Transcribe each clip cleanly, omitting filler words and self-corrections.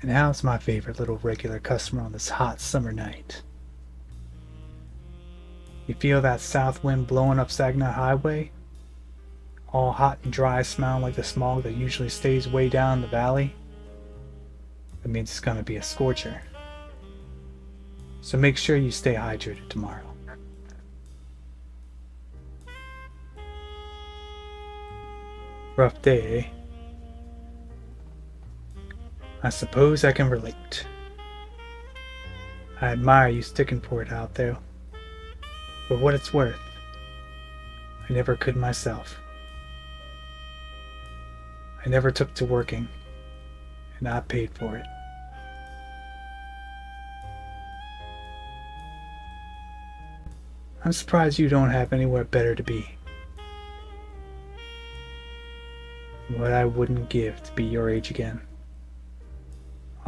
And how's my favorite little regular customer on this hot summer night? You feel that south wind blowing up Saginaw Highway? All hot and dry, smelling like the smog that usually stays way down in the valley? That means it's gonna be a scorcher. So make sure you stay hydrated tomorrow. Rough day, eh? I suppose I can relate. I admire you sticking for it out there. For what it's worth, I never could myself. I never took to working, and I paid for it. I'm surprised you don't have anywhere better to be. What I wouldn't give to be your age again.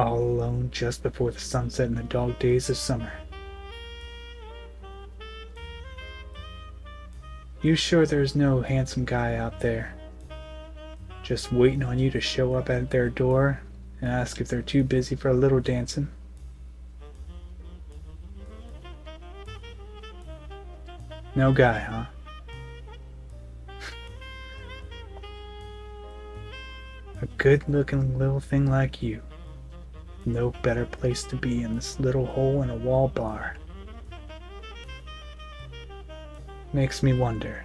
All alone just before the sunset in the dog days of summer. You sure there's no handsome guy out there just waiting on you to show up at their door and ask if they're too busy for a little dancing? No guy, huh? A good-looking little thing like you. No better place to be in this little hole-in-a-wall bar. Makes me wonder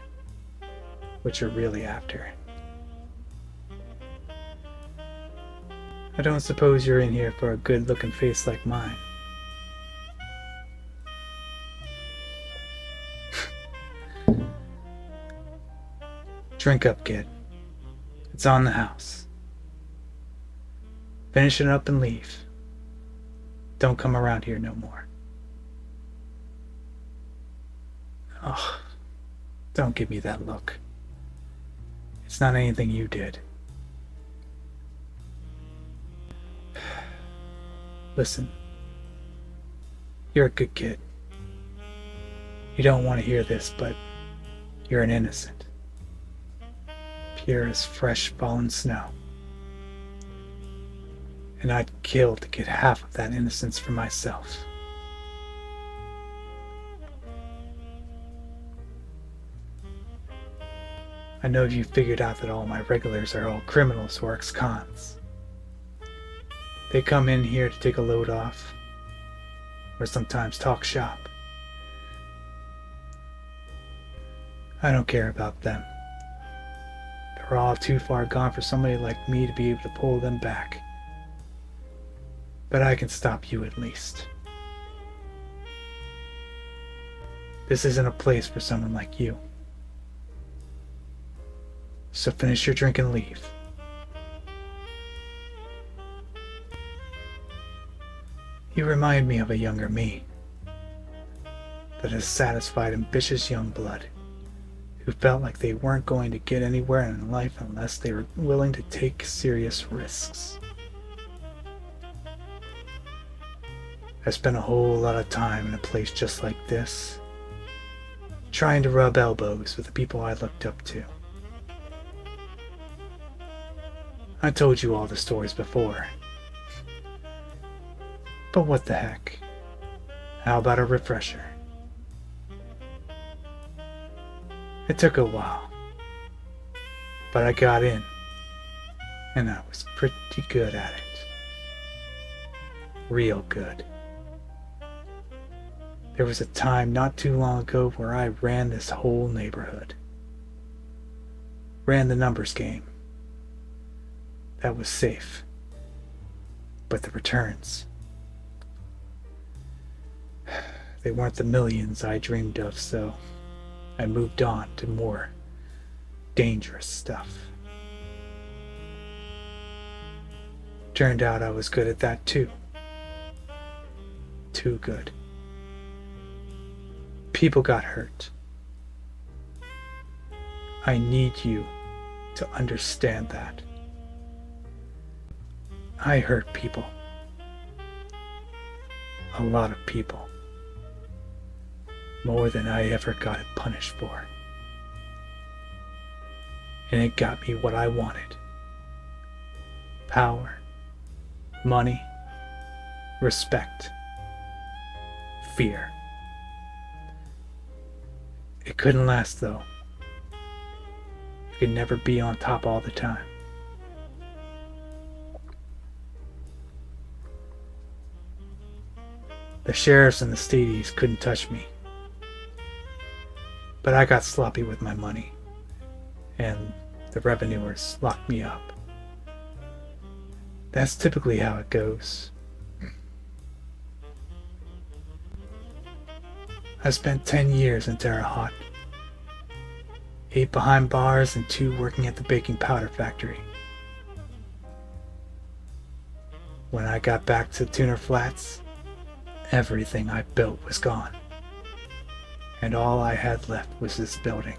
what you're really after. I don't suppose you're in here for a good-looking face like mine. Drink up, kid. It's on the house. Finish it up and leave. Don't come around here no more. Oh, don't give me that look. It's not anything you did. Listen, you're a good kid. You don't want to hear this, but you're an innocent. Pure as fresh fallen snow. And I'd kill to get half of that innocence for myself. I know you figured out that all my regulars are all criminals or ex-cons. They come in here to take a load off, or sometimes talk shop. I don't care about them. They're all too far gone for somebody like me to be able to pull them back. But I can stop you at least. This isn't a place for someone like you. So finish your drink and leave. You remind me of a younger me. That a satisfied, ambitious young blood who felt like they weren't going to get anywhere in life unless they were willing to take serious risks. I spent a whole lot of time in a place just like this, trying to rub elbows with the people I looked up to. I told you all the stories before. But what the heck? How about a refresher? It took a while, but I got in, and I was pretty good at it. Real good. There was a time not too long ago where I ran this whole neighborhood. Ran the numbers game. That was safe. But the returns, they weren't the millions I dreamed of, so I moved on to more dangerous stuff. Turned out I was good at that too. Too good. People got hurt. I need you to understand that. I hurt people. A lot of people. More than I ever got punished for. And it got me what I wanted. Power, money, respect, fear. It couldn't last though. You could never be on top all the time. The sheriffs and the stadies couldn't touch me. But I got sloppy with my money, and the revenuers locked me up. That's typically how it goes. I spent 10 years in Terre Haute, 8 behind bars and 2 working at the baking powder factory. When I got back to Tuner Flats, everything I built was gone, and all I had left was this building.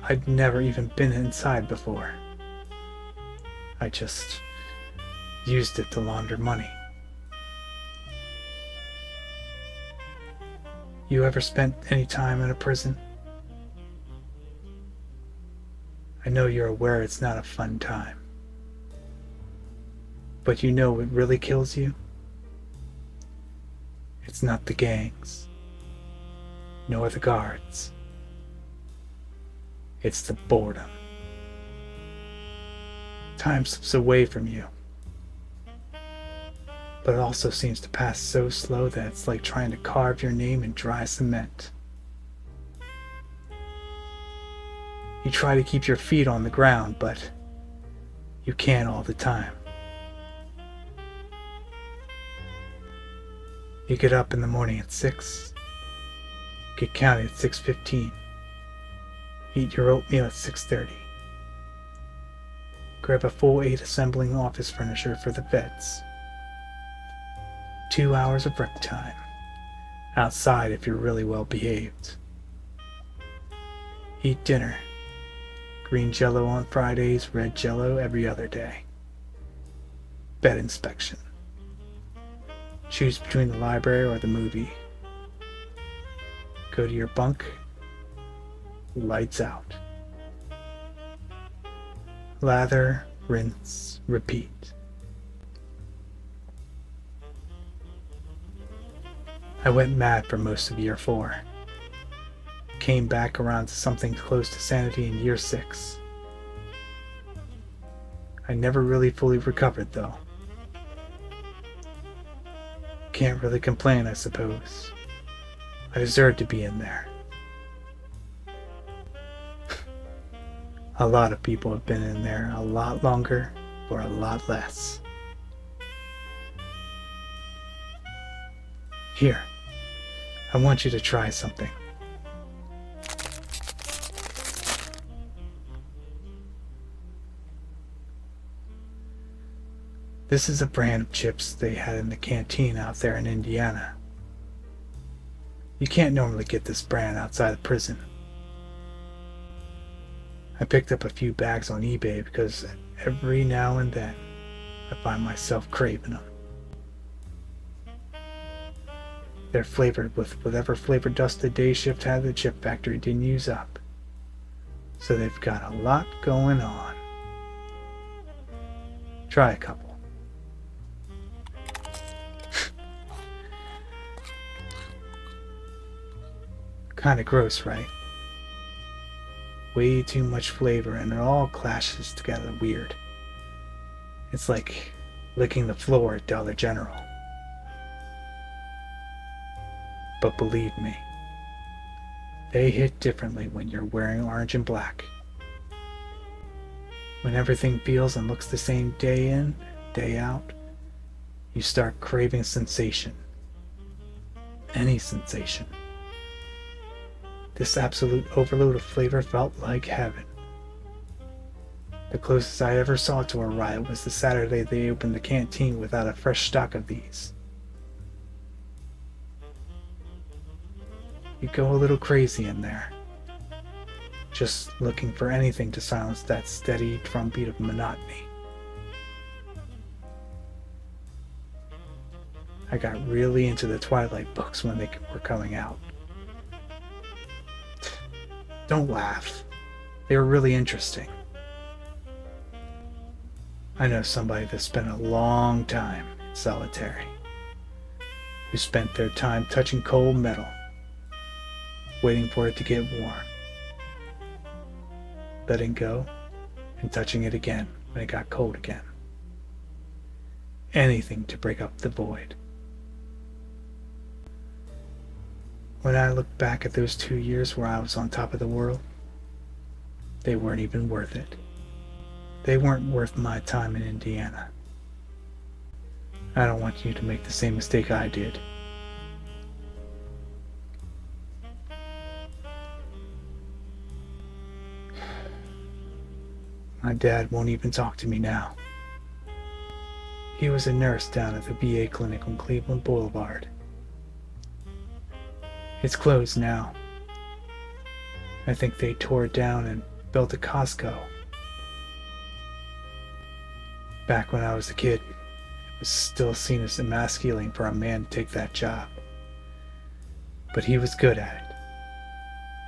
I'd never even been inside before. I just used it to launder money. You ever spent any time in a prison? I know you're aware it's not a fun time. But you know what really kills you? It's not the gangs, nor the guards. It's the boredom. Time slips away from you, but it also seems to pass so slow that it's like trying to carve your name in dry cement. You try to keep your feet on the ground, but you can't all the time. You get up in the morning at 6, get counted at 6:15, eat your oatmeal at 6:30, grab a full 8 assembling office furniture for the vets, 2 hours of rec time, outside if you're really well behaved. Eat dinner, green jello on Fridays, red jello every other day. Bed inspection. Choose between the library or the movie. Go to your bunk. Lights out. Lather, rinse, repeat. I went mad for most of year 4. Came back around to something close to sanity in year 6. I never really fully recovered though. Can't really complain, I suppose. I deserve to be in there. A lot of people have been in there a lot longer for a lot less. Here, I want you to try something. This is a brand of chips they had in the canteen out there in Indiana. You can't normally get this brand outside of prison. I picked up a few bags on eBay because every now and then I find myself craving them. They're flavored with whatever flavor dust the day shift had at the chip factory didn't use up. So they've got a lot going on. Try a couple. Kinda gross, right? Way too much flavor and it all clashes together weird. It's like licking the floor at Dollar General. But believe me, they hit differently when you're wearing orange and black. When everything feels and looks the same day in, day out, you start craving sensation. Any sensation. This absolute overload of flavor felt like heaven. The closest I ever saw to a riot was the Saturday they opened the canteen without a fresh stock of these. You go a little crazy in there, just looking for anything to silence that steady drumbeat of monotony. I got really into the Twilight books when they were coming out. Don't laugh. They were really interesting. I know somebody that spent a long time in solitary, who spent their time touching cold metal, waiting for it to get warm, letting go, and touching it again when it got cold again. Anything to break up the void. When I look back at those 2 years where I was on top of the world, they weren't even worth it. They weren't worth my time in Indiana. I don't want you to make the same mistake I did. My dad won't even talk to me now. He was a nurse down at the VA clinic on Cleveland Boulevard. It's closed now. I think they tore it down and built a Costco. Back when I was a kid, it was still seen as emasculating for a man to take that job. But he was good at it,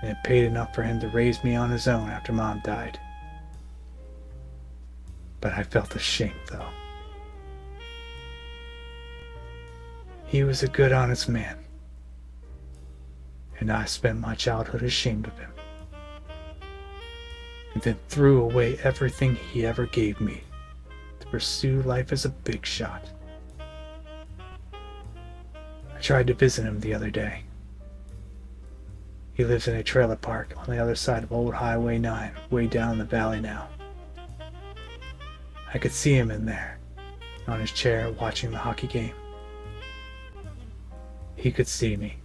and it paid enough for him to raise me on his own after Mom died. But I felt ashamed, though. He was a good, honest man, and I spent my childhood ashamed of him, and then threw away everything he ever gave me to pursue life as a big shot. I tried to visit him the other day. He lives in a trailer park on the other side of Old Highway 9, way down in the valley now. I could see him in there, on his chair watching the hockey game. He could see me.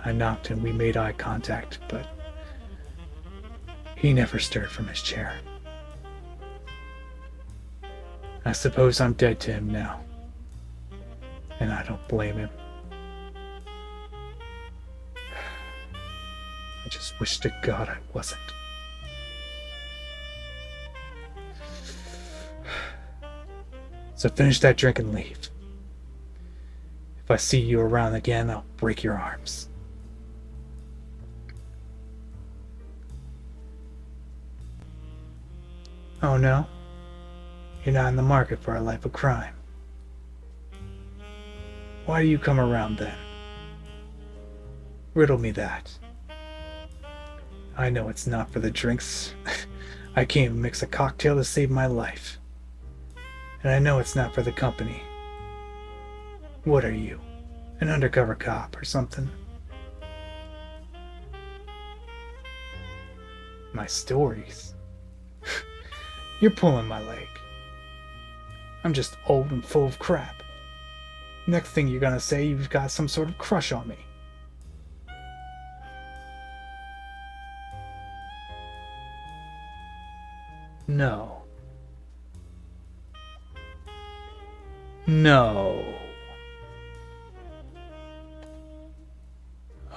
I knocked and we made eye contact, but he never stirred from his chair. I suppose I'm dead to him now, and I don't blame him. I just wish to God I wasn't. So finish that drink and leave. If I see you around again, I'll break your arms. Oh no? You're not in the market for a life of crime. Why do you come around then? Riddle me that. I know it's not for the drinks. I can't even mix a cocktail to save my life. And I know it's not for the company. What are you? An undercover cop or something? My stories? You're pulling my leg. I'm just old and full of crap. Next thing you're gonna say, you've got some sort of crush on me. No. No.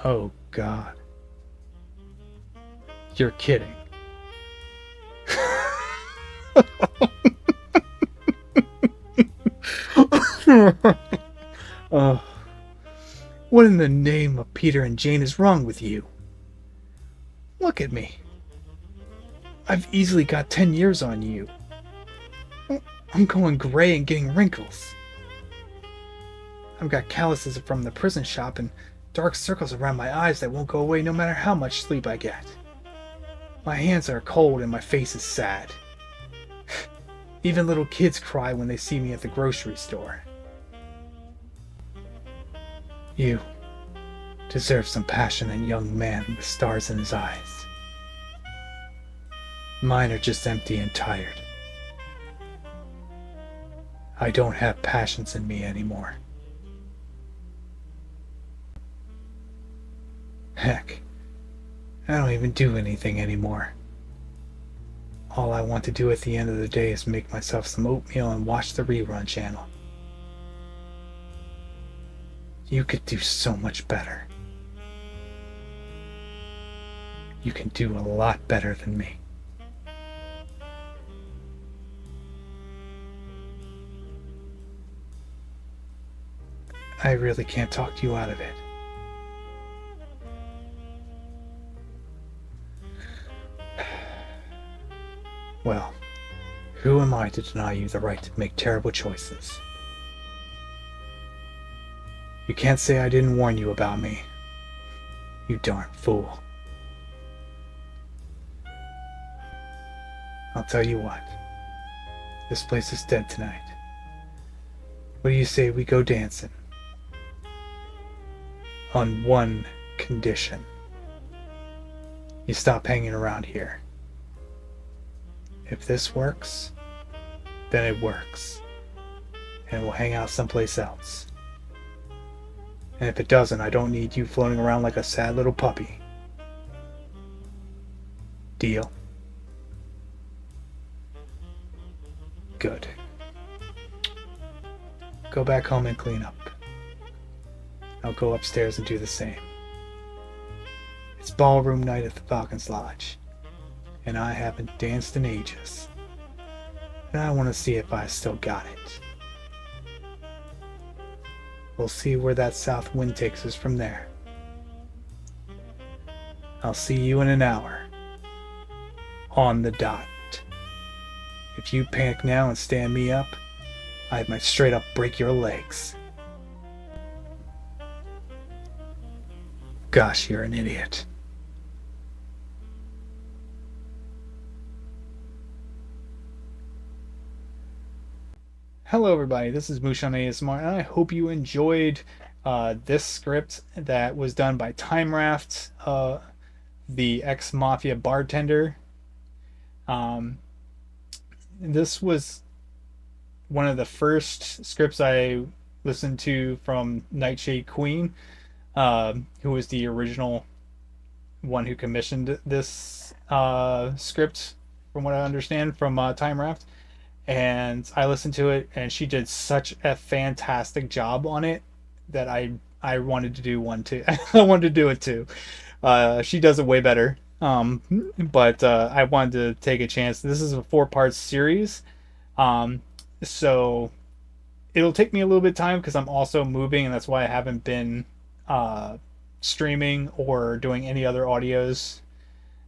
Oh, God. You're kidding. What in the name of Peter and Jane is wrong with you? Look at me. I've easily got 10 years on you. I'm going gray and getting wrinkles. I've got calluses from the prison shop and dark circles around my eyes that won't go away no matter how much sleep I get. My hands are cold and my face is sad. Even little kids cry when they see me at the grocery store. You deserve some passionate young man with stars in his eyes. Mine are just empty and tired. I don't have passions in me anymore. Heck, I don't even do anything anymore. All I want to do at the end of the day is make myself some oatmeal and watch the rerun channel. You could do so much better. You can do a lot better than me. I really can't talk you out of it. Well, Who am I to deny you the right to make terrible choices? You can't say I didn't warn you about me. You darn fool. I'll tell you what. This place is dead tonight. What do you say we go dancing? On one condition. You stop hanging around here. If this works, then it works. And we'll hang out someplace else. And if it doesn't, I don't need you floating around like a sad little puppy. Deal? Good. Go back home and clean up. I'll go upstairs and do the same. It's ballroom night at the Falcon's Lodge, and I haven't danced in ages. And I want to see if I still got it. We'll see where that south wind takes us from there. I'll see you in an hour. On the dot. If you panic now and stand me up, I might straight up break your legs. Gosh, you're an idiot. Hello everybody, this is Moosh on ASMR, and I hope you enjoyed this script that was done by Time Raft, the Ex-Mafia Bartender. This was one of the first scripts I listened to from Nightshade Queen, who was the original one who commissioned this script, from what I understand, from Time Raft. And I listened to it, and she did such a fantastic job on it that I wanted to do one too. I wanted to do it too. She does it way better. But I wanted to take a chance. This is a 4-part series. So it'll take me a little bit of time because I'm also moving, and that's why I haven't been streaming or doing any other audios.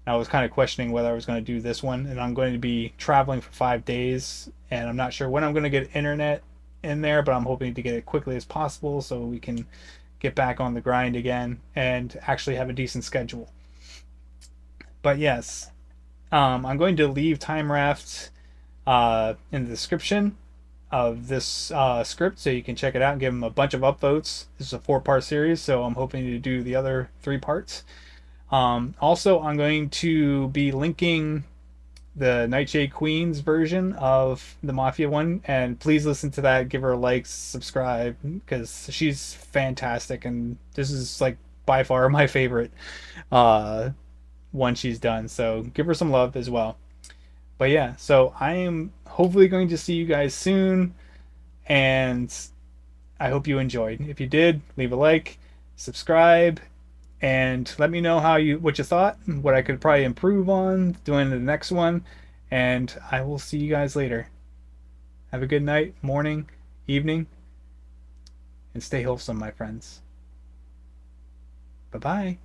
I was kind of questioning whether I was going to do this one, and I'm going to be traveling for 5 days, and I'm not sure when I'm going to get internet in there, but I'm hoping to get it quickly as possible so we can get back on the grind again and actually have a decent schedule. But yes, I'm going to leave Time Raft in the description of this script so you can check it out and give them a bunch of upvotes. This is a 4-part series, so I'm hoping to do the other 3 parts. Also, I'm going to be linking the Nightshade Queen's version of the Mafia one, and please listen to that, give her a like, subscribe, because she's fantastic, and this is like by far my favorite one she's done, so give her some love as well. But yeah, so I am hopefully going to see you guys soon, and I hope you enjoyed. If you did, leave a like, subscribe, and let me know what you thought, what I could probably improve on doing the next one, and I will see you guys later. Have a good night, morning, evening, and stay wholesome, my friends. Bye-bye.